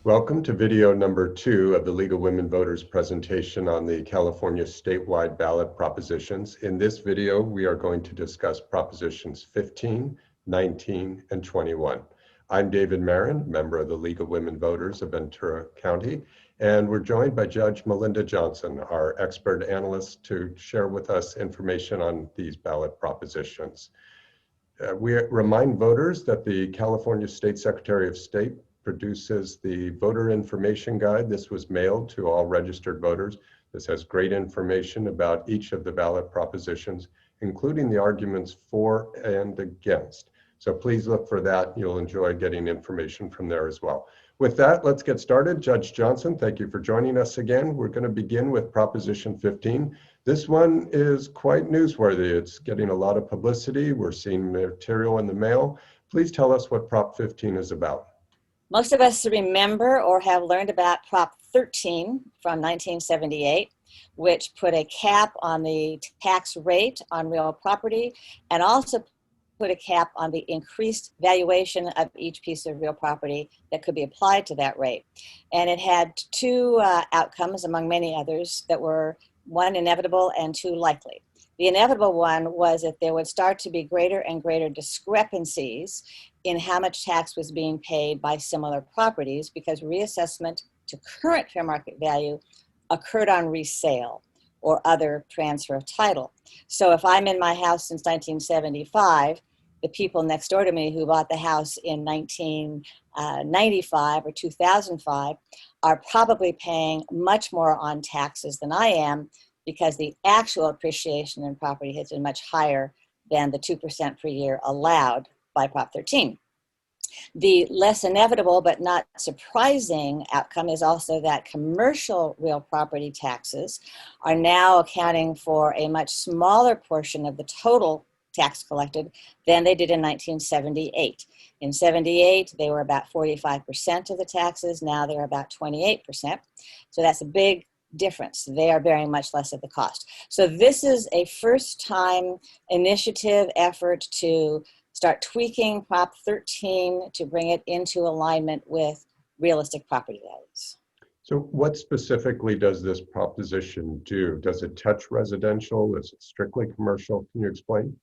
Welcome to video number 2 of the League of Women Voters presentation on the California statewide ballot propositions. In this video, we are going to discuss propositions 15, 19, and 21. I'm David Marin, member of the League of Women Voters of Ventura County, and we're joined by Judge Melinda Johnson, our expert analyst, to share with us information on these ballot propositions. We remind voters that the California State Secretary of State produces the voter information guide. This was mailed to all registered voters. This has great information about each of the ballot propositions, including the arguments for and against. So please look for that. You'll enjoy getting information from there as well. With that, let's get started. Judge Johnson, thank you for joining us again. We're going to begin with Proposition 15. This one is quite newsworthy. It's getting a lot of publicity. We're seeing material in the mail. Please tell us what Prop 15 is about. Most of us remember or have learned about Prop 13 from 1978, which put a cap on the tax rate on real property and also put a cap on the increased valuation of each piece of real property that could be applied to that rate. And it had two outcomes, among many others, that were one inevitable and two likely. The inevitable one was that there would start to be greater and greater discrepancies in how much tax was being paid by similar properties because reassessment to current fair market value occurred on resale or other transfer of title. So if I'm in my house since 1975, the people next door to me who bought the house in 1995 or 2005 are probably paying much more on taxes than I am because the actual appreciation in property has been much higher than the 2% per year allowed by Prop 13. The less inevitable but not surprising outcome is also that commercial real property taxes are now accounting for a much smaller portion of the total tax collected than they did in 1978. In 78, they were about 45% of the taxes. Now they're about 28%. So that's a big difference. They are bearing much less of the cost. So this is a first-time initiative effort to start tweaking Prop 13 to bring it into alignment with realistic property values. So what specifically does this proposition do? Does it touch residential? Is it strictly commercial? Can you explain?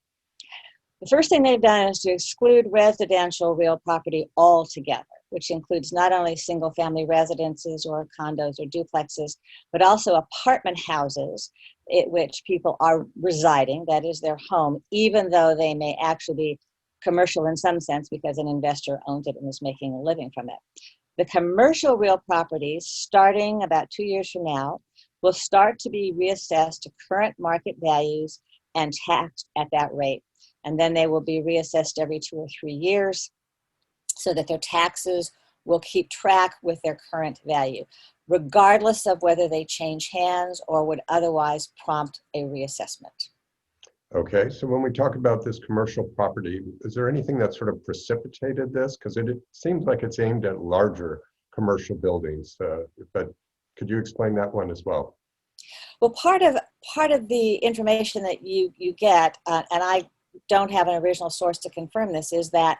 The first thing they've done is to exclude residential real property altogether, which includes not only single-family residences or condos or duplexes, but also apartment houses in which people are residing, that is their home, even though they may actually be commercial in some sense because an investor owns it and is making a living from it. The commercial real properties, starting about 2 years from now, will start to be reassessed to current market values and taxed at that rate. And then they will be reassessed every 2 or 3 years so that their taxes will keep track with their current value, regardless of whether they change hands or would otherwise prompt a reassessment. Okay, so when we talk about this commercial property, is there anything that sort of precipitated this? Because it seems like it's aimed at larger commercial buildings, but could you explain that one as well? Well, part of the information that you get, and I don't have an original source to confirm this, is that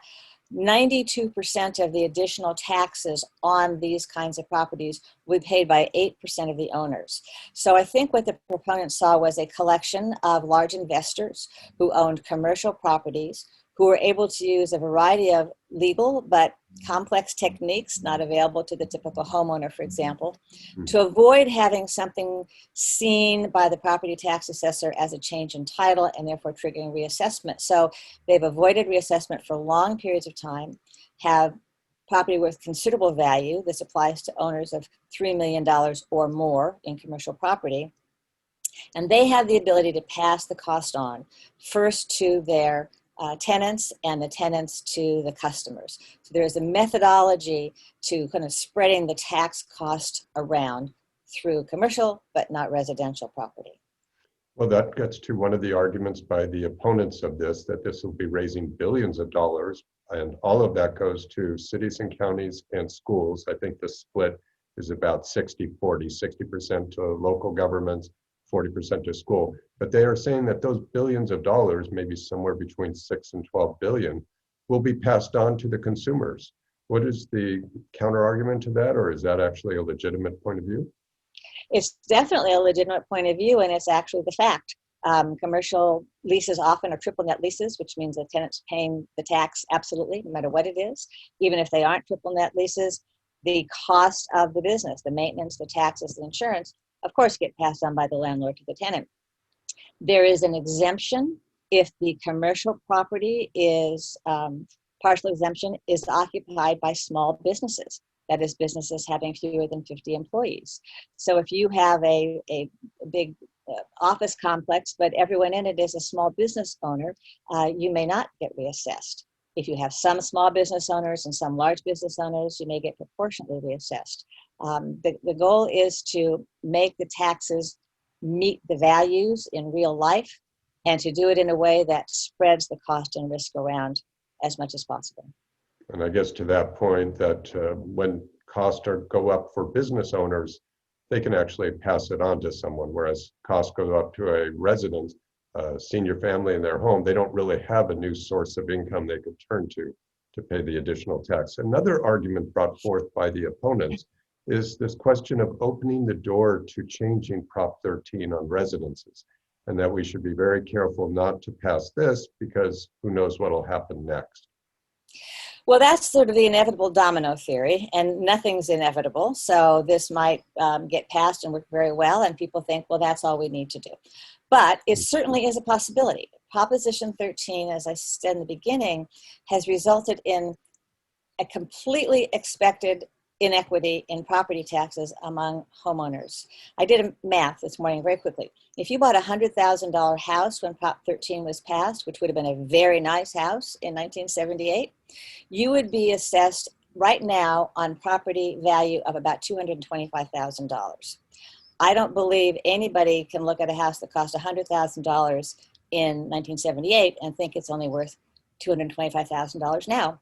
92% of the additional taxes on these kinds of properties will be paid by 8% of the owners. So I think what the proponents saw was a collection of large investors who owned commercial properties who were able to use a variety of legal but complex techniques not available to the typical homeowner, for example, to avoid having something seen by the property tax assessor as a change in title and therefore triggering reassessment. So they've avoided reassessment for long periods of time, have property worth considerable value. This applies to owners of $3 million or more in commercial property. And they have the ability to pass the cost on first to their tenants and the tenants to the customers. So there's a methodology to kind of spreading the tax cost around through commercial but not residential property. Well, that gets to one of the arguments by the opponents of this, that this will be raising billions of dollars, and all of that goes to cities and counties and schools. I think the split is about 60-40, 60% to local governments, 40% to school. But they are saying that those billions of dollars, maybe somewhere between 6 and 12 billion, will be passed on to the consumers. What is the counter argument to that, or is that actually a legitimate point of view? It's definitely a legitimate point of view, and it's actually the fact. Commercial leases often are triple net leases, which means the tenant's paying the tax absolutely, no matter what it is. Even if they aren't triple net leases, the cost of the business, the maintenance, the taxes, the insurance, of course, get passed on by the landlord to the tenant. There is an exemption if the commercial property is, partial exemption is occupied by small businesses. That is, businesses having fewer than 50 employees. So if you have a big office complex, but everyone in it is a small business owner, you may not get reassessed. If you have some small business owners and some large business owners, you may get proportionately reassessed. The goal is to make the taxes meet the values in real life and to do it in a way that spreads the cost and risk around as much as possible. And I guess to that point, that when costs go up for business owners, they can actually pass it on to someone, whereas costs go up to a resident, senior family in their home, they don't really have a new source of income they could turn to pay the additional tax. Another argument brought forth by the opponents is this question of opening the door to changing Prop 13 on residences, and that we should be very careful not to pass this because who knows what will happen next. Well, that's sort of the inevitable domino theory, and nothing's inevitable. So this might get passed and work very well, and people think, well, that's all we need to do. But it certainly is a possibility. Proposition 13, as I said in the beginning, has resulted in a completely expected inequity in property taxes among homeowners. I did a math this morning very quickly. If you bought a $100,000 house when Prop 13 was passed, which would have been a very nice house in 1978, you would be assessed right now on property value of about $225,000. I don't believe anybody can look at a house that cost $100,000 in 1978 and think it's only worth $225,000 now.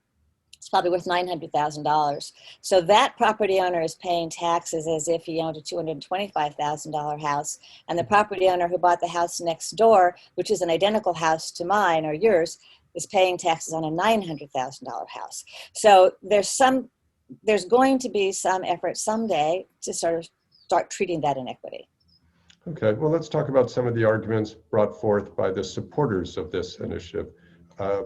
It's probably worth $900,000. So that property owner is paying taxes as if he owned a $225,000 house. And the property owner who bought the house next door, which is an identical house to mine or yours, is paying taxes on a $900,000 house. So there's going to be some effort someday to sort of start treating that inequity. Okay, well, let's talk about some of the arguments brought forth by the supporters of this initiative.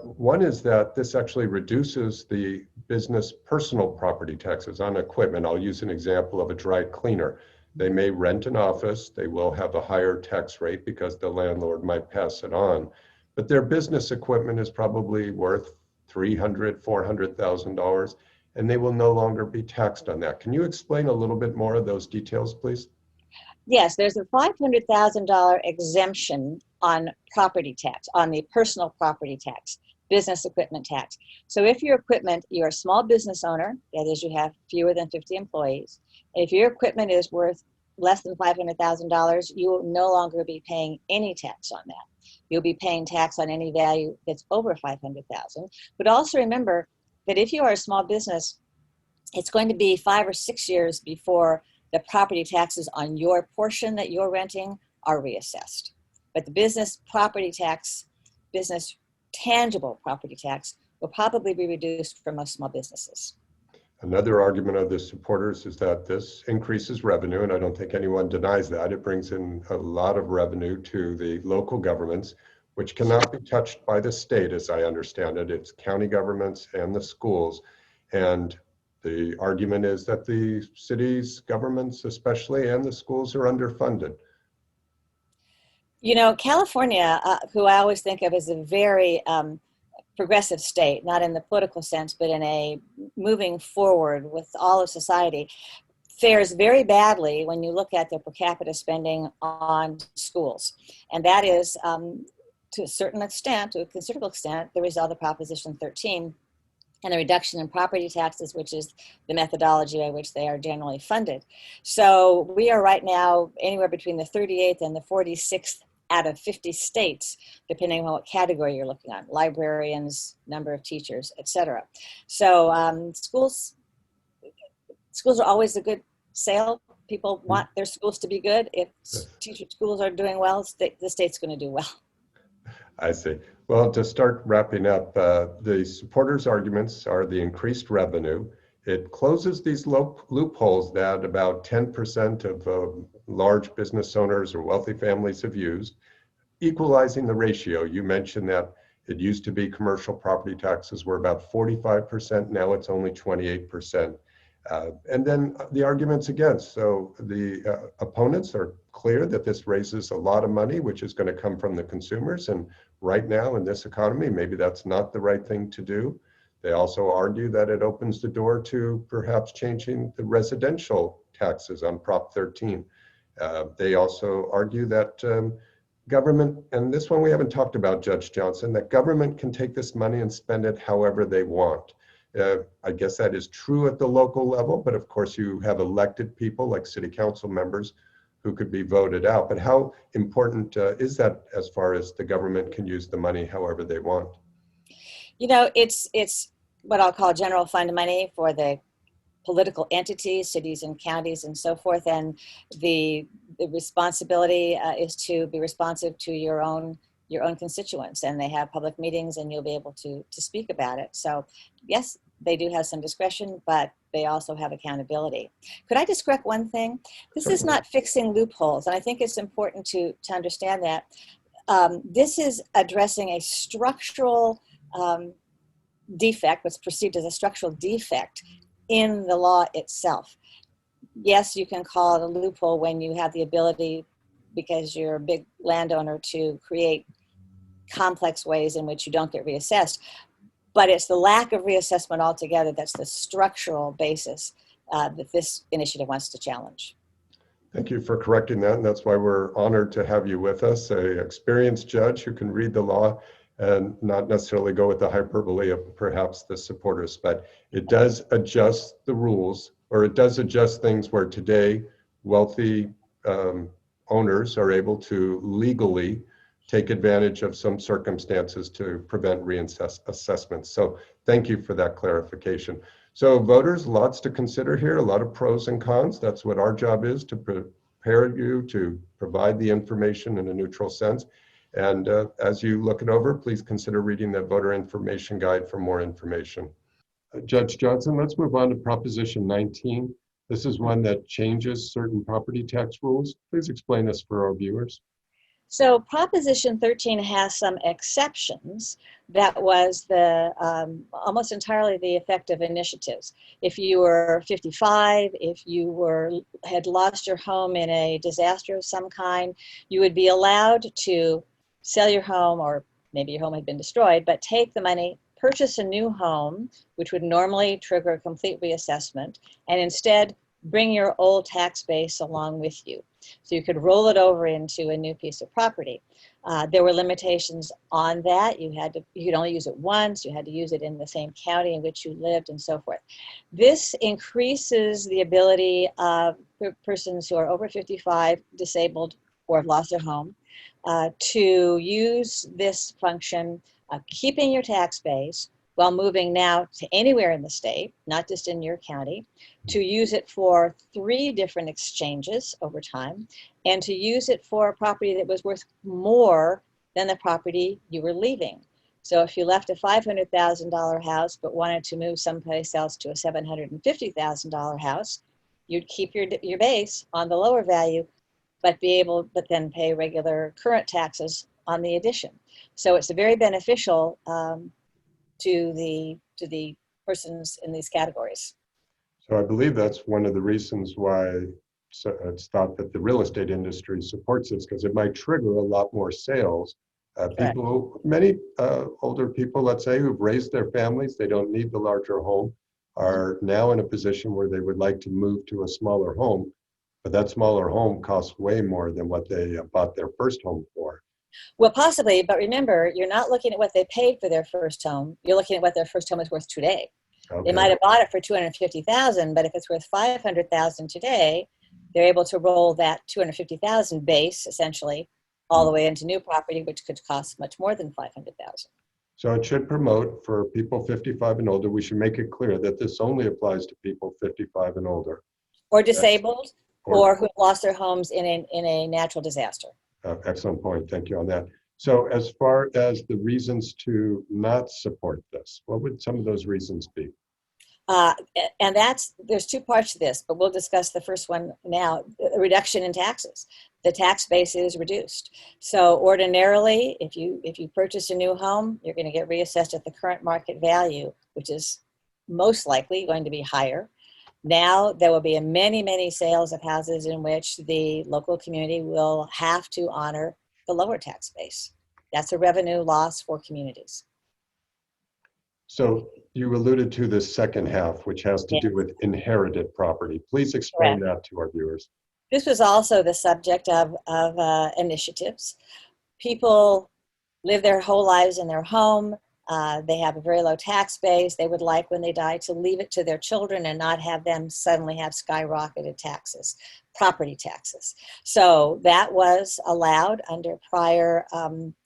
One is that this actually reduces the business personal property taxes on equipment. I'll use an example of a dry cleaner. They may rent an office, they will have a higher tax rate because the landlord might pass it on, but their business equipment is probably worth $300,000, $400,000, and they will no longer be taxed on that. Can you explain a little bit more of those details, please? Yes, there's a $500,000 exemption on property tax, on the personal property tax, business equipment tax. So if your equipment, you're a small business owner, that is, you have fewer than 50 employees, if your equipment is worth less than $500,000, you will no longer be paying any tax on that. You'll be paying tax on any value that's over $500,000. But also remember that if you are a small business, it's going to be 5 or 6 years before the property taxes on your portion that you're renting are reassessed. But the business property tax, business tangible property tax, will probably be reduced for most small businesses. Another argument of the supporters is that this increases revenue, and I don't think anyone denies that. It brings in a lot of revenue to the local governments, which cannot be touched by the state, as I understand it. It's county governments and the schools. And the argument is that the cities, governments especially, and the schools are underfunded. You know, California, who I always think of as a very progressive state, not in the political sense, but in a moving forward with all of society, fares very badly when you look at their per capita spending on schools. And that is, to a certain extent, to a considerable extent, the result of Proposition 13 and the reduction in property taxes, which is the methodology by which they are generally funded. So we are right now anywhere between the 38th and the 46th out of 50 states, depending on what category you're looking at, librarians, number of teachers, etc. So schools are always a good sale. People want their schools to be good. If schools are doing well, the state's going to do well. I see. Well, to start wrapping up, the supporters' arguments are the increased revenue. It closes these loopholes that about 10% of large business owners or wealthy families have used, equalizing the ratio. You mentioned that it used to be commercial property taxes were about 45%, now it's only 28%. And then the arguments against. So the opponents are clear that this raises a lot of money, which is going to come from the consumers. And right now in this economy, maybe that's not the right thing to do. They also argue that it opens the door to perhaps changing the residential taxes on Prop 13. They also argue that government, and this one we haven't talked about, Judge Johnson, that government can take this money and spend it however they want. I guess that is true at the local level, but of course you have elected people like city council members who could be voted out. But how important is that as far as the government can use the money however they want? You know, it's what I'll call general fund money for the political entities, cities and counties and so forth. And the responsibility is to be responsive to your own constituents, and they have public meetings and you'll be able to speak about it. So yes, they do have some discretion, but they also have accountability. Could I just correct one thing? This is not fixing loopholes. And I think it's important to understand that. This is addressing a structural defect, what's perceived as a structural defect in the law itself. Yes, you can call it a loophole when you have the ability, because you're a big landowner, to create complex ways in which you don't get reassessed. But it's the lack of reassessment altogether that's the structural basis that this initiative wants to challenge. Thank you for correcting that, and that's why we're honored to have you with us, an experienced judge who can read the law and not necessarily go with the hyperbole of perhaps the supporters, but it does adjust the rules, or it does adjust things where today wealthy owners are able to legally take advantage of some circumstances to prevent reassessments. So thank you for that clarification. So voters, lots to consider here, a lot of pros and cons. That's what our job is, to prepare you to provide the information in a neutral sense. And as you look it over, please consider reading the voter information guide for more information. Judge Johnson, let's move on to Proposition 19. This is one that changes certain property tax rules. Please explain this for our viewers. So Proposition 13 has some exceptions. That was the almost entirely the effect of initiatives. If you were 55, if you had lost your home in a disaster of some kind, you would be allowed to sell your home, or maybe your home had been destroyed, but take the money, purchase a new home, which would normally trigger a complete reassessment, and instead bring your old tax base along with you. So you could roll it over into a new piece of property. There were limitations on that. You could only use it once. You had to use it in the same county in which you lived, and so forth. This increases the ability of persons who are over 55, disabled, or have lost their home to use this function of keeping your tax base while moving now to anywhere in the state, not just in your county, to use it for 3 different exchanges over time, and to use it for a property that was worth more than the property you were leaving. So if you left a $500,000 house but wanted to move someplace else to a $750,000 house, you'd keep your base on the lower value, but then pay regular current taxes on the addition. So it's very beneficial to the persons in these categories. So I believe that's one of the reasons why it's thought that the real estate industry supports this, because it might trigger a lot more sales. Many older people, let's say, who've raised their families, they don't need the larger home, are now in a position where they would like to move to a smaller home, but that smaller home costs way more than what they bought their first home for. Well, possibly, but remember, you're not looking at what they paid for their first home. You're looking at what their first home is worth today. Okay. They might have bought it for $250,000, but if it's worth $500,000 today, they're able to roll that $250,000 base essentially all the way into new property, which could cost much more than $500,000. So it should promote for people 55 and older. We should make it clear that this only applies to people 55 and older, or disabled, or who lost their homes in a natural disaster. Excellent point. Thank you on that. So as far as the reasons to not support this, what would some of those reasons be? Uh, and there's two parts to this, but we'll discuss the first one now, a reduction in taxes. The tax base is reduced. So ordinarily, if you purchase a new home, you're going to get reassessed at the current market value, which is most likely going to be higher. Now there will be many, many sales of houses in which the local community will have to honor the lower tax base. That's a revenue loss for communities. So you alluded to the second half, which has to Yeah. do with inherited property. Please explain Correct. that to our viewers. This was also the subject of initiatives. People live their whole lives in their home. They have a very low tax base. They would like, when they die, to leave it to their children and not have them suddenly have skyrocketed taxes, property taxes. So that was allowed under prior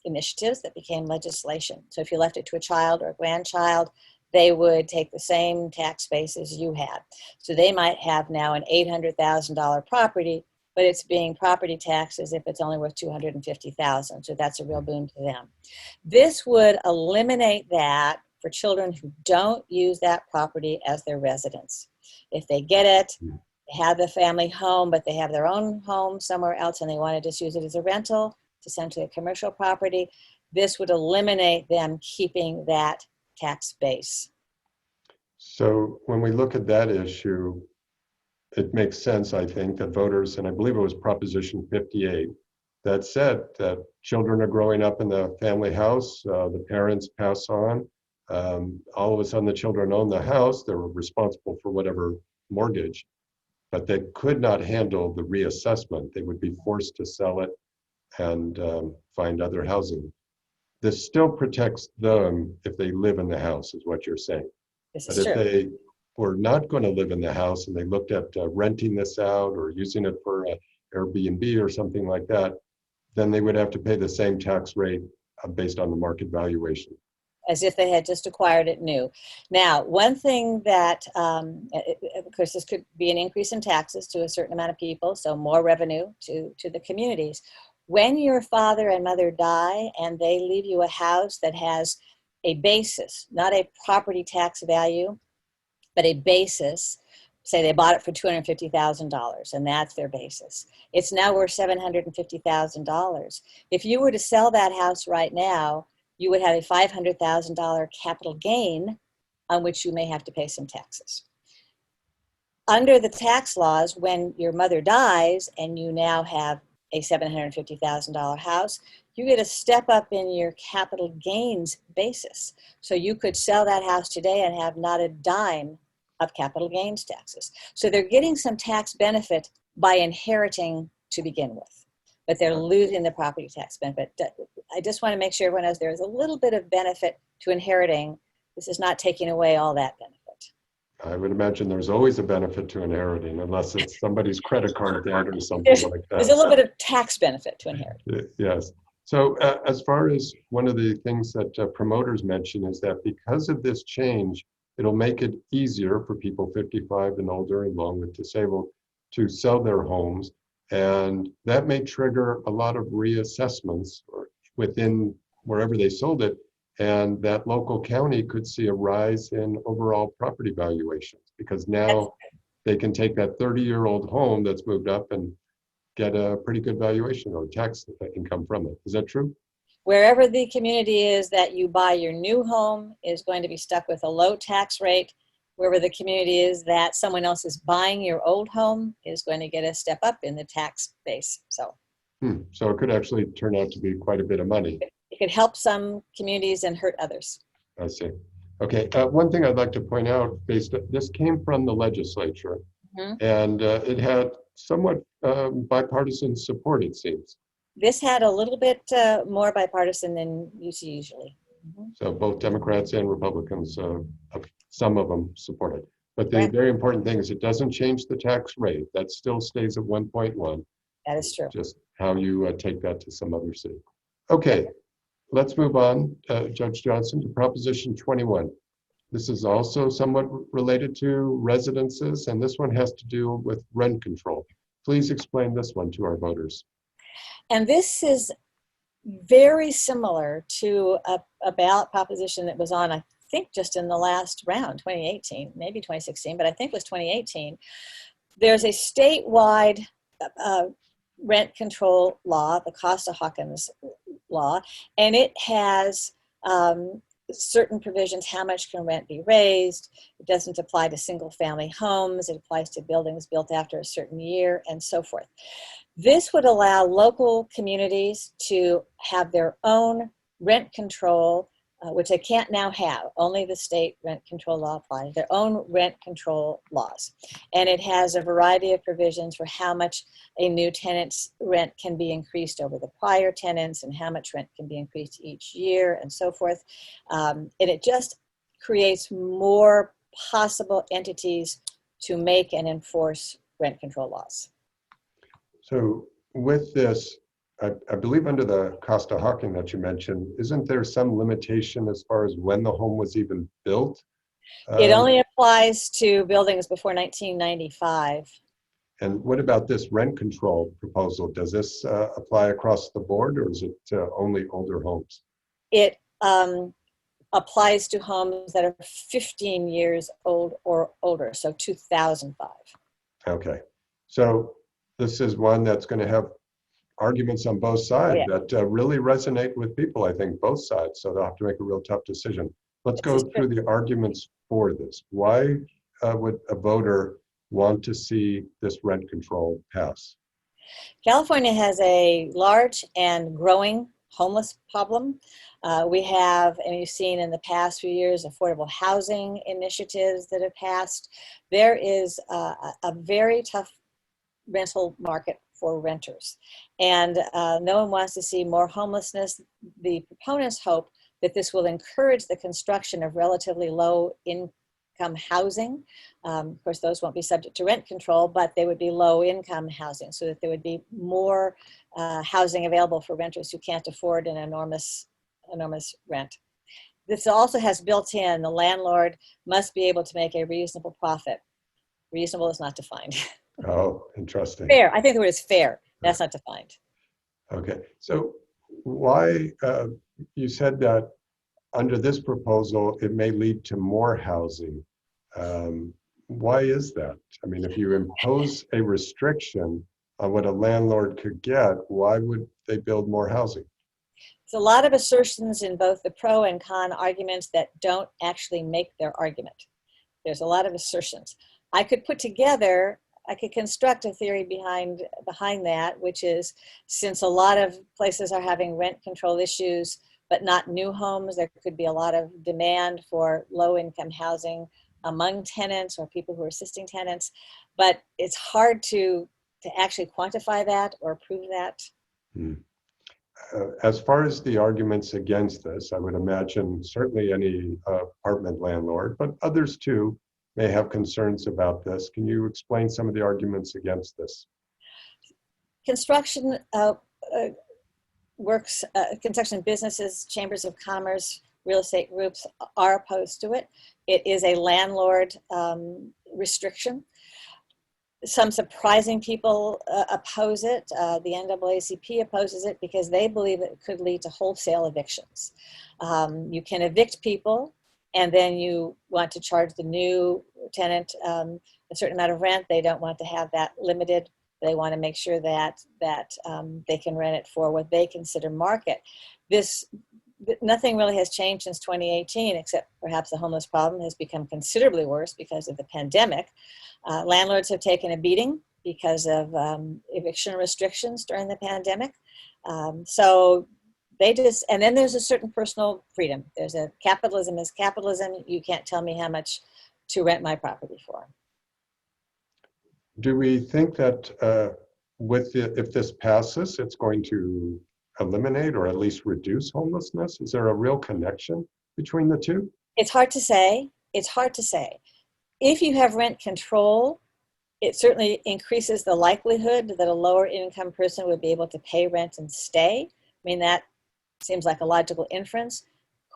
initiatives that became legislation. So if you left it to a child or a grandchild, they would take the same tax base as you had. So they might have now an $800,000 property, but it's being property taxed as if it's only worth $250,000. So that's a real boon to them. This would eliminate that for children who don't use that property as their residence. If they get it, they have the family home, but they have their own home somewhere else and they want to just use it as a rental, it's essentially a commercial property, this would eliminate them keeping that tax base. So when we look at that issue, it makes sense, I think, that voters, and I believe it was Proposition 58, that said that children are growing up in the family house, the parents pass on, all of a sudden the children own the house, they're responsible for whatever mortgage, but they could not handle the reassessment. They would be forced to sell it and find other housing. This still protects them if they live in the house, is what you're saying. This But is if true. they were not going to live in the house and they looked at renting this out or using it for Airbnb or something like that, then they would have to pay the same tax rate based on the market valuation. As if they had just acquired it new. Now, one thing that, of course, this could be an increase in taxes to a certain amount of people, so more revenue to the communities. When your father and mother die and they leave you a house that has a basis, not a property tax value, but a basis, say they bought it for $250,000 and that's their basis. It's now worth $750,000. If you were to sell that house right now, you would have a $500,000 capital gain on which you may have to pay some taxes. Under the tax laws, when your mother dies and you now have a $750,000 house, you get a step up in your capital gains basis. So you could sell that house today and have not a dime of capital gains taxes. So they're getting some tax benefit by inheriting to begin with, but they're losing the property tax benefit. I just want to make sure everyone knows there is a little bit of benefit to inheriting. This is not taking away all that benefit. I would imagine there's always a benefit to inheriting, unless it's somebody's credit card debt or something like that. There's a little bit of tax benefit to inherit. Yes. So as far as one of the things that promoters mention is that because of this change, it'll make it easier for people 55 and older, along with disabled, to sell their homes. And that may trigger a lot of reassessments within wherever they sold it. And that local county could see a rise in overall property valuations because now they can take that 30-year-old home that's moved up and get a pretty good valuation or tax income from it. Is that true? Wherever the community is that you buy your new home is going to be stuck with a low tax rate. Wherever the community is that someone else is buying your old home is going to get a step up in the tax base. So it could actually turn out to be quite a bit of money. It could help some communities and hurt others. I see. Okay, one thing I'd like to point out, this came from the legislature, and it had somewhat bipartisan support, it seems. This had a little bit more bipartisan than you see usually. So both Democrats and Republicans, some of them support it. But the very important thing is it doesn't change the tax rate. That still stays at 1.1. That is true. Just how you take that to some other city. Okay, let's move on, Judge Johnson, to Proposition 21. This is also somewhat related to residences, and this one has to do with rent control. Please explain this one to our voters. And this is very similar to a ballot proposition that was on, I think, just in the last round, 2018, maybe 2016, but I think it was 2018. There's a statewide rent control law, the Costa-Hawkins law, and it has certain provisions, how much can rent be raised. It doesn't apply to single family homes. It applies to buildings built after a certain year and so forth. This would allow local communities to have their own rent control, which they can't now have. Only the state rent control law applies, their own rent control laws. And it has a variety of provisions for how much a new tenant's rent can be increased over the prior tenants and how much rent can be increased each year and so forth. And it just creates more possible entities to make and enforce rent control laws. So with this, I believe under the Costa-Hawkins that you mentioned, isn't there some limitation as far as when the home was even built? It only applies to buildings before 1995. And what about this rent control proposal? Does this apply across the board, or is it only older homes? It applies to homes that are 15 years old or older, so 2005. Okay. So this is one that's going to have arguments on both sides that really resonate with people, I think, both sides. So they'll have to make a real tough decision. Let's go through the arguments for this. Why would a voter want to see this rent control pass? California has a large and growing homeless problem. We have, and you've seen in the past few years, affordable housing initiatives that have passed. There is a very tough rental market for renters. And no one wants to see more homelessness. The proponents hope that this will encourage the construction of relatively low income housing. Of course, those won't be subject to rent control, but they would be low income housing so that there would be more housing available for renters who can't afford an enormous rent. This also has built in, the landlord must be able to make a reasonable profit. Reasonable is not defined. Oh, interesting. Fair. I think the word is fair. That's not defined. Okay. So why, you said that under this proposal, it may lead to more housing. Why is that? I mean, if you impose a restriction on what a landlord could get, why would they build more housing? It's a lot of assertions in both the pro and con arguments that don't actually make their argument. There's a lot of assertions. I could construct a theory behind that, which is, since a lot of places are having rent control issues, but not new homes, there could be a lot of demand for low income housing among tenants or people who are assisting tenants. But it's hard to actually quantify that or prove that. As far as the arguments against this, I would imagine certainly any apartment landlord, but others too, may have concerns about this. Can you explain some of the arguments against this? Construction construction businesses, chambers of commerce, real estate groups are opposed to it. It is a landlord restriction. Some surprising people oppose it. The NAACP opposes it because they believe it could lead to wholesale evictions. You can evict people, and then you want to charge the new tenant a certain amount of rent. They don't want to have that limited. They want to make sure that they can rent it for what they consider market. Nothing really has changed since 2018, except perhaps the homeless problem has become considerably worse because of the pandemic. Landlords have taken a beating because of eviction restrictions during the pandemic. And then there's a certain personal freedom. There's a capitalism is capitalism. You can't tell me how much to rent my property for. Do we think that if this passes, it's going to eliminate or at least reduce homelessness? Is there a real connection between the two? It's hard to say. It's hard to say. If you have rent control, it certainly increases the likelihood that a lower income person would be able to pay rent and stay. I mean, that seems like a logical inference.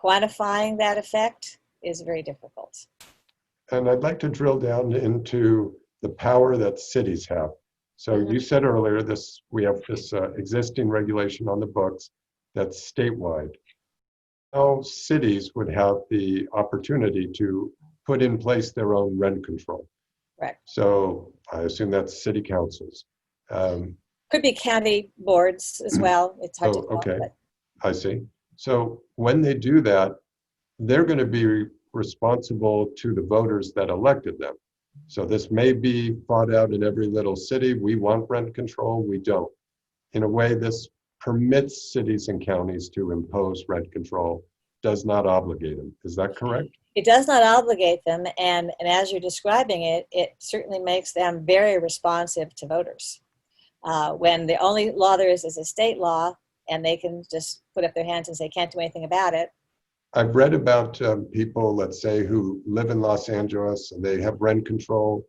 Quantifying that effect is very difficult. And I'd like to drill down into the power that cities have. So you said earlier, we have this existing regulation on the books. That's statewide. Now cities would have the opportunity to put in place their own rent control. Right. So I assume that's city councils. Could be county boards as well. It's hard to Oh, tell. okay, But I see. So when they do that, they're going to be responsible to the voters that elected them. So this may be fought out in every little city. We want rent control, we don't. In a way, this permits cities and counties to impose rent control, does not obligate them. Is that correct? it does not obligate them, and as you're describing it, it certainly makes them very responsive to voters. When the only law there is a state law, and they can just put up their hands and say can't do anything about it. I've read about people, let's say, who live in Los Angeles and they have rent control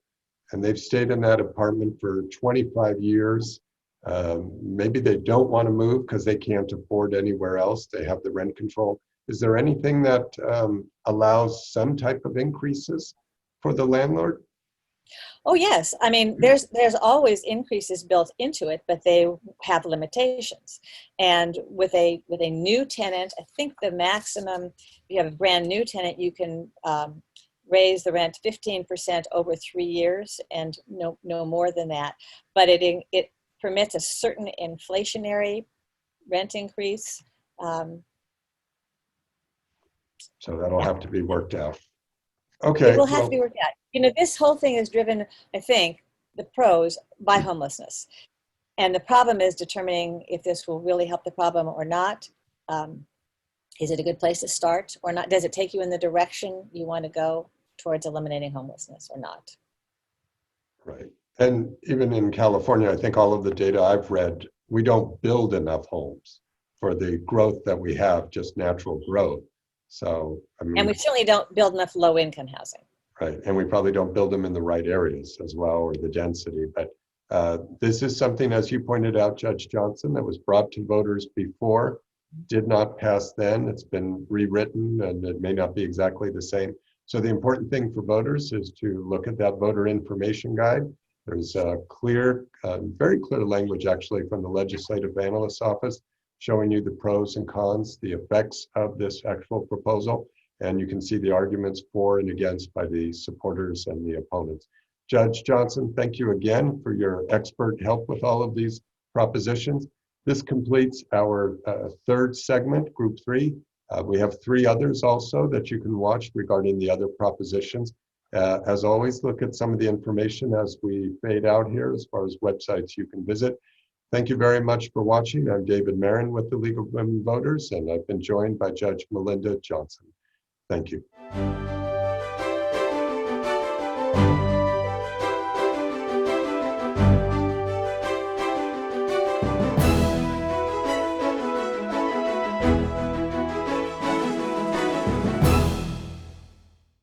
and they've stayed in that apartment for 25 years. Maybe they don't want to move because they can't afford anywhere else. They have the rent control. Is there anything that allows some type of increases for the landlord? Oh yes, I mean there's always increases built into it, but they have limitations. And with a new tenant, I think the maximum, if you have a brand new tenant, you can raise the rent 15% over 3 years, and no more than that. But it permits a certain inflationary rent increase. So that'll Yeah. have to be worked out. It Okay, will have to well, be worked out. You know, this whole thing is driven, I think, the pros by homelessness. And the problem is determining if this will really help the problem or not. Is it a good place to start or not? Does it take you in the direction you want to go towards eliminating homelessness or not? right. And even in California, I think all of the data I've read, we don't build enough homes for the growth that we have, just natural growth. So, I And mean, we certainly don't build enough low-income housing. right. And we probably don't build them in the right areas as well, or the density. But this is something, as you pointed out, Judge Johnson, that was brought to voters before, did not pass then. It's been rewritten and it may not be exactly the same. So the important thing for voters is to look at that voter information guide. There's a clear, very clear language actually from the Legislative Analyst's Office showing you the pros and cons, the effects of this actual proposal. And you can see the arguments for and against by the supporters and the opponents. Judge Johnson, thank you again for your expert help with all of these propositions. This completes our third segment, Group 3. We have 3 others also that you can watch regarding the other propositions. As always, look at some of the information as we fade out here as far as websites you can visit. Thank you very much for watching. I'm David Marin with the League of Women Voters, and I've been joined by Judge Melinda Johnson. Thank you.